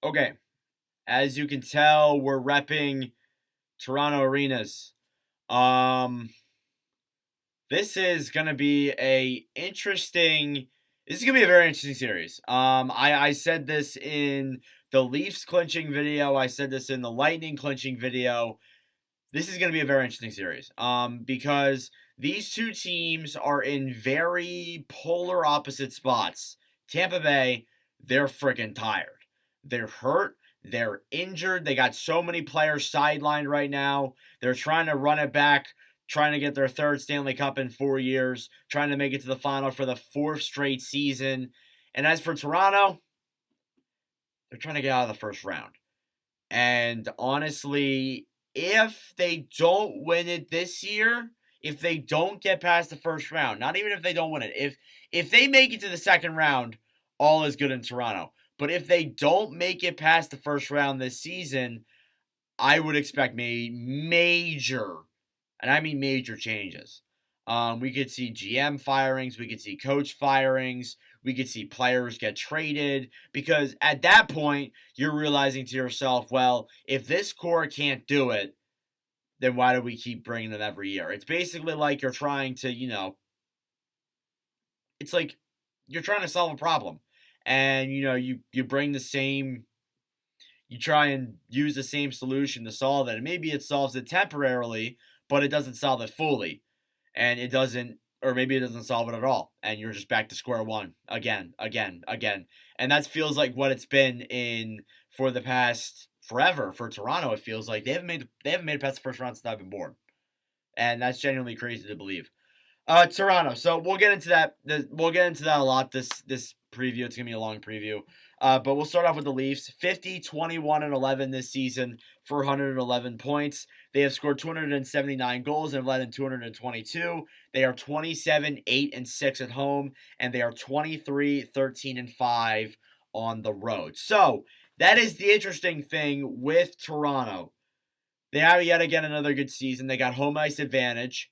Okay, as you can tell, we're repping Toronto Arenas. Um, this is gonna be a interesting. This is gonna be a very interesting series. I said this in the Leafs clinching video. I said this in the Lightning clinching video. This is gonna be a very interesting series. Because these two teams are in very polar opposite spots. Tampa Bay, they're freaking tired. They're hurt. They're injured. They got so many players sidelined right now. They're trying to run it back, trying to get their third Stanley Cup in 4 years, trying to make it to the final for the fourth straight season. And as for Toronto, they're trying to get out of the first round. And honestly, if they don't win it this year, if they don't get past the first round, not even if they don't win it, if they make it to the second round, all is good in Toronto. But if they don't make it past the first round this season, I would expect major, and I mean major changes. We could see GM firings, we could see coach firings, we could see players get traded because at that point you're realizing to yourself, well, if this core can't do it, then why do we keep bringing them every year? It's basically like you're trying to, it's like you're trying to solve a problem, and you bring the same you try and use the same solution to solve it. And maybe it solves it temporarily, but it doesn't solve it fully. And it doesn't, or maybe it doesn't solve it at all. And you're just back to square one again, again, again. And that feels like what it's been in for the past forever for Toronto. It feels like they haven't made it past the first round since I've been born. And that's genuinely crazy to believe. Toronto. So we'll get into that. We'll get into that a lot this preview. It's gonna be a long preview. But we'll start off with the Leafs. 50, 21, and 11 this season for 111 points. They have scored 279 goals and have led in 222. They are 27, 8, and 6 at home, and they are 23, 13, and 5 on the road. So that is the interesting thing with Toronto. They have yet again another good season. They got home ice advantage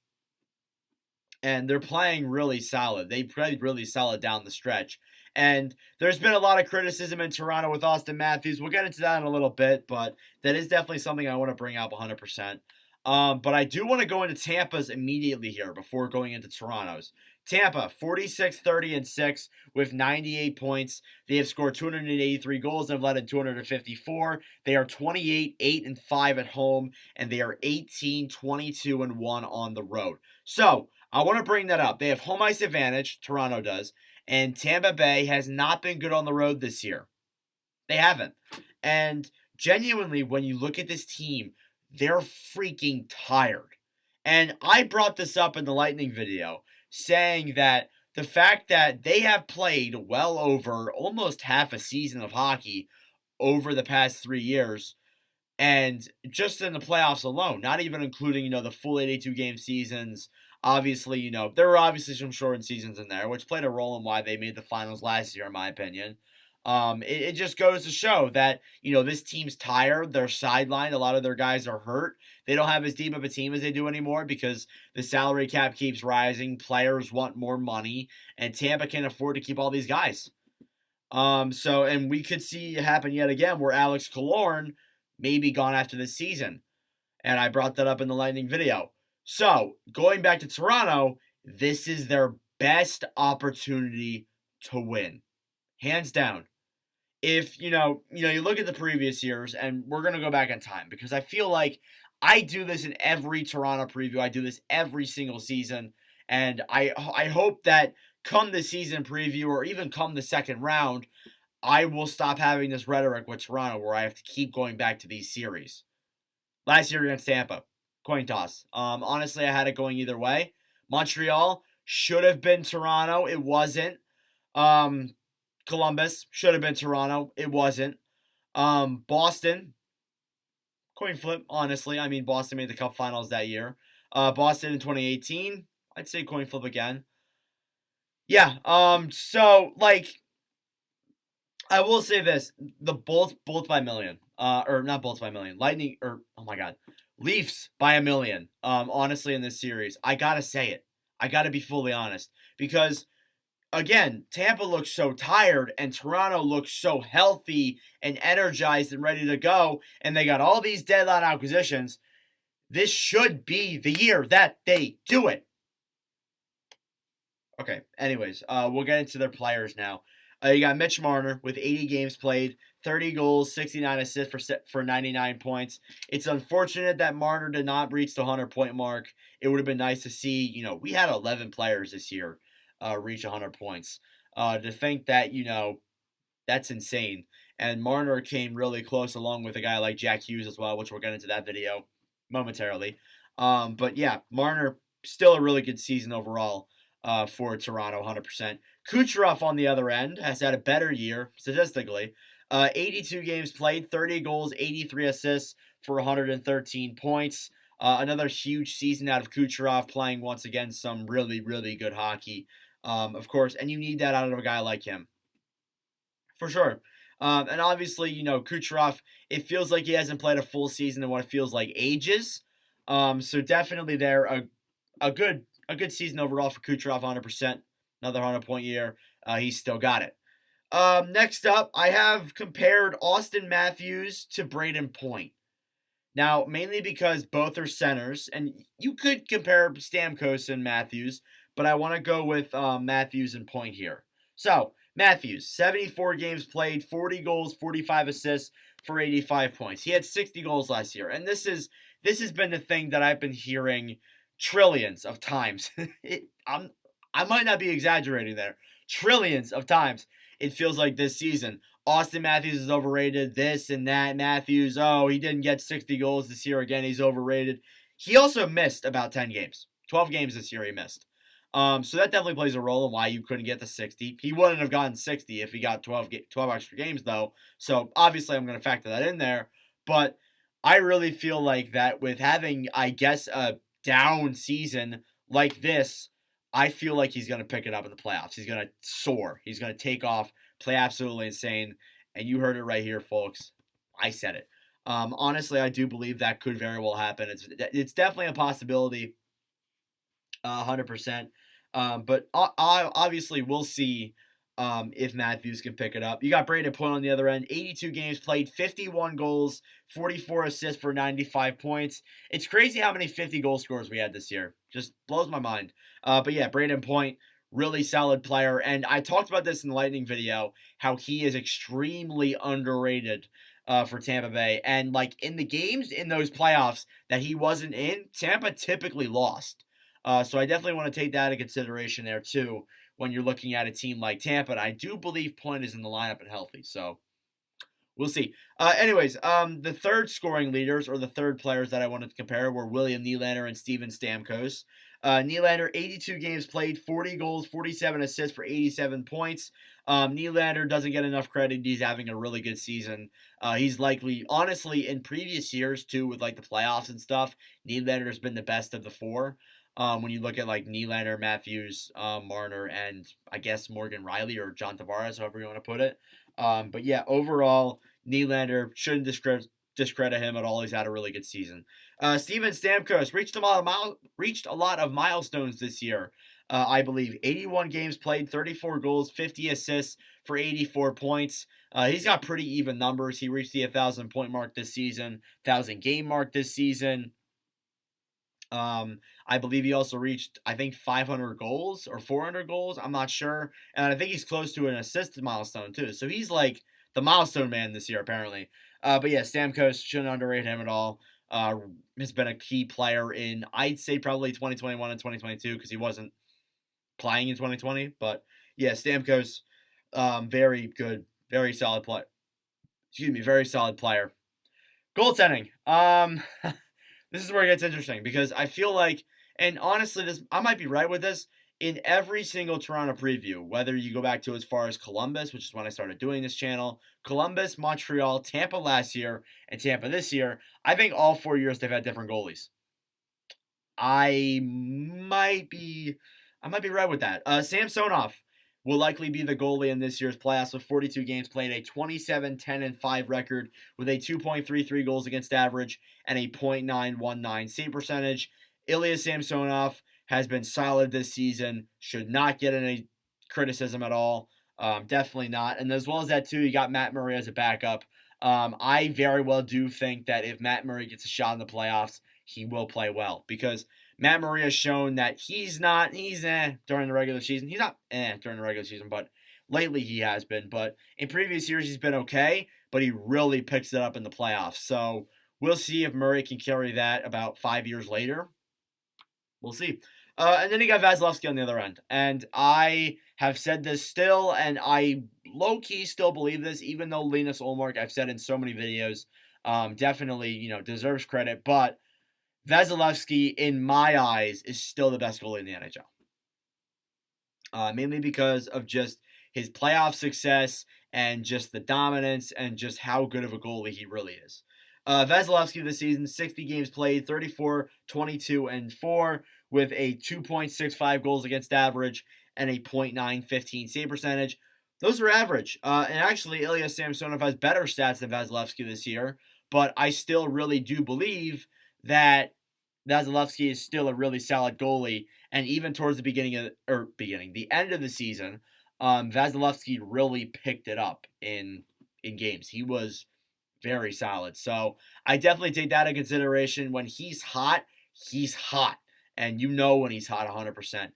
and they're playing really solid. They played really solid down the stretch. And there's been a lot of criticism in Toronto with Austin Matthews. We'll get into that in a little bit, but that is definitely something I want to bring up 100%. But I do want to go into Tampa's immediately here before going into Toronto's. Tampa, 46, 30, and 6 with 98 points. They have scored 283 goals and have led in 254. They are 28, 8, and 5 at home, and they are 18, 22, and 1 on the road. So, I want to bring that up. They have home ice advantage, Toronto does, and Tampa Bay has not been good on the road this year. They haven't. And genuinely, when you look at this team, they're freaking tired. And I brought this up in the Lightning video, saying that the fact that they have played well over almost half a season of hockey over the past 3 years, and just in the playoffs alone, not even including, the full 82 game seasons. Obviously, there were obviously some shortened seasons in there, which played a role in why they made the finals last year, in my opinion. It just goes to show that, this team's tired. They're sidelined. A lot of their guys are hurt. They don't have as deep of a team as they do anymore because the salary cap keeps rising. Players want more money, and Tampa can't afford to keep all these guys. And we could see it happen yet again where Alex Killorn may be gone after this season. And I brought that up in the Lightning video. So, going back to Toronto, this is their best opportunity to win. Hands down. If, you look at the previous years, and we're going to go back in time, because I feel like I do this in every Toronto preview. I do this every single season. And I hope that come the season preview, or even come the second round, I will stop having this rhetoric with Toronto where I have to keep going back to these series. Last year against Tampa, coin toss. Honestly, I had it going either way. Montreal should have been Toronto. It wasn't. Columbus should have been Toronto. It wasn't. Boston, coin flip, honestly. I mean, Boston made the Cup Finals that year. Boston in 2018, I'd say coin flip again. Yeah, so, I will say this: the both by million, or not both by million. Lightning, or oh my god, Leafs by a million. Honestly, in this series, I gotta say it. I gotta be fully honest because again, Tampa looks so tired and Toronto looks so healthy and energized and ready to go, and they got all these deadline acquisitions. This should be the year that they do it. Okay, anyways, we'll get into their players now. You got Mitch Marner with 80 games played, 30 goals, 69 assists for 99 points. It's unfortunate that Marner did not reach the 100-point mark. It would have been nice to see, we had 11 players this year reach 100 points. To think that, that's insane. And Marner came really close along with a guy like Jack Hughes as well, which we'll get into that video momentarily. But yeah, Marner, still a really good season overall for Toronto, 100%. Kucherov, on the other end, has had a better year statistically. 82 games played, 30 goals, 83 assists for 113 points. Another huge season out of Kucherov, playing once again some really, really good hockey, of course, and you need that out of a guy like him, for sure. And obviously, Kucherov, it feels like he hasn't played a full season in what it feels like ages. So definitely there a good season overall for Kucherov, 100%. Another 100-point year. He's still got it. Next up, I have compared Austin Matthews to Braden Point. Now, mainly because both are centers, and you could compare Stamkos and Matthews, but I want to go with Matthews and Point here. So, Matthews, 74 games played, 40 goals, 45 assists for 85 points. He had 60 goals last year, and this has been the thing that I've been hearing trillions of times. I might not be exaggerating there. Trillions of times it feels like this season. Austin Matthews is overrated, this and that. Matthews, he didn't get 60 goals this year. Again, he's overrated. He also missed about 10 games. 12 games this year he missed. So that definitely plays a role in why you couldn't get the 60. He wouldn't have gotten 60 if he got 12 extra games, though. So obviously I'm going to factor that in there. But I really feel like that with having, I guess, a down season like this, I feel like he's going to pick it up in the playoffs. He's going to soar. He's going to take off, play absolutely insane. And you heard it right here, folks. I said it. Honestly, I do believe that could very well happen. It's definitely a possibility, 100%. But obviously, we'll see if Matthews can pick it up. You got Braden Point on the other end. 82 games played, 51 goals, 44 assists for 95 points. It's crazy how many 50 goal scorers we had this year. Just blows my mind. But yeah, Braden Point, really solid player. And I talked about this in the Lightning video, how he is extremely underrated for Tampa Bay. And like in the games in those playoffs that he wasn't in, Tampa typically lost. So I definitely want to take that into consideration there too when you're looking at a team like Tampa. And I do believe Point is in the lineup and healthy. So we'll see. Anyways, the third scoring leaders, or the third players that I wanted to compare, were William Nylander and Steven Stamkos. Nylander, 82 games played, 40 goals, 47 assists for 87 points. Nylander doesn't get enough credit. He's having a really good season. He's likely, honestly, in previous years, too, with like the playoffs and stuff, Nylander's been the best of the four. When you look at like Nylander, Matthews, Marner, and I guess Morgan Riley or John Tavares, however you want to put it. But yeah, overall, Nylander shouldn't discredit him at all. He's had a really good season. Steven Stamkos reached a lot of milestones this year. I believe 81 games played, 34 goals, 50 assists for 84 points. He's got pretty even numbers. He reached the 1,000-point mark this season, 1,000-game mark this season. I believe he also reached, I think, 500 goals or 400 goals. I'm not sure. And I think he's close to an assist milestone, too. So he's like the milestone man this year, apparently. But yeah, Stamkos, shouldn't underrate him at all. Has been a key player in, I'd say, probably 2021 and 2022 because he wasn't playing in 2020. But yeah, Stamkos, very good, very solid player. Very solid player. Goaltending. This is where it gets interesting because I feel like, and honestly, I might be right with this, in every single Toronto preview, whether you go back to as far as Columbus, which is when I started doing this channel, Columbus, Montreal, Tampa last year, and Tampa this year, I think all 4 years they've had different goalies. I might be right with that. Samsonov will likely be the goalie in this year's playoffs with 42 games played, a 27-10-5 record with a 2.33 goals against average and a .919 save percentage. Ilya Samsonov has been solid this season. Should not get any criticism at all. Definitely not. And as well as that too, you got Matt Murray as a backup. I very well do think that if Matt Murray gets a shot in the playoffs, he will play well because Matt Murray has shown that he's during the regular season. He's not during the regular season, but lately he has been. But in previous years, he's been okay, but he really picks it up in the playoffs. So we'll see if Murray can carry that about 5 years later. We'll see. And then you got Vasilevsky on the other end. And I have said this still, and I low-key still believe this, even though Linus Ullmark, I've said in so many videos, definitely, deserves credit. But Vasilevsky, in my eyes, is still the best goalie in the NHL. Mainly because of just his playoff success and just the dominance and just how good of a goalie he really is. Vasilevsky this season, 60 games played, 34, 22, and 4, with a 2.65 goals against average and a .915 save percentage. Those are average. And actually, Ilya Samsonov has better stats than Vasilevsky this year, but I still really do believe that Vasilevsky is still a really solid goalie. And even towards the end of the season, Vasilevsky really picked it up in games. He was very solid. So I definitely take that into consideration. When he's hot, he's hot. And you know when he's hot 100%.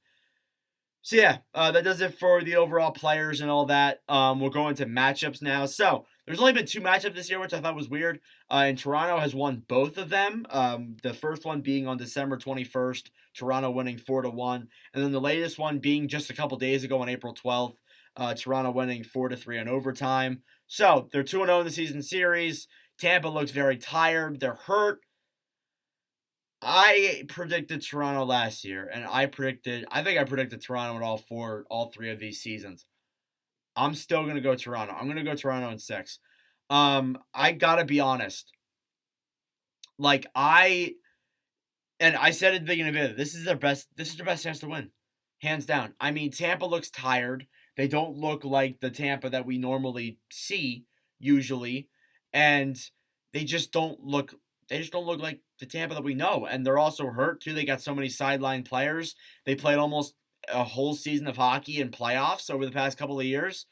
So yeah, that does it for the overall players and all that. We'll go into matchups now. So there's only been 2 matchups this year, which I thought was weird. And Toronto has won both of them. The first one being on December 21st, Toronto winning 4-1. And then the latest one being just a couple days ago on April 12th, Toronto winning 4-3 in overtime. So they're 2-0 in the season series. Tampa looks very tired. They're hurt. I predicted Toronto last year, and I think I predicted Toronto in all 3 of these seasons. I'm still gonna go Toronto. I'm gonna go Toronto in 6. I gotta be honest. I said at the beginning of it, this is their best chance to win. Hands down. I mean, Tampa looks tired. They don't look like the Tampa that we normally see, usually. And they just don't look like the Tampa that we know. And they're also hurt, too. They got so many sideline players. They played almost a whole season of hockey in playoffs over the past couple of years.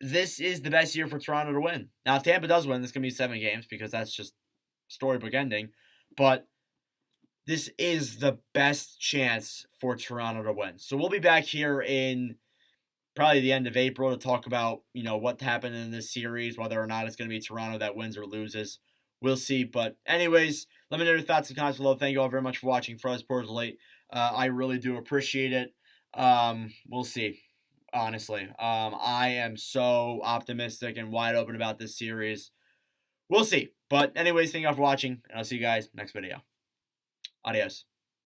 This is the best year for Toronto to win. Now, if Tampa does win, this is going to be 7 games because that's just storybook ending. But this is the best chance for Toronto to win. So we'll be back here in probably the end of April to talk about, what happened in this series, whether or not it's going to be Toronto that wins or loses. We'll see. But anyways, let me know your thoughts and comments below. Thank you all very much for watching Frozen Sports Late. I really do appreciate it. We'll see. Honestly, I am so optimistic and wide open about this series. We'll see. But anyways, thank you all for watching, and I'll see you guys next video. Adios.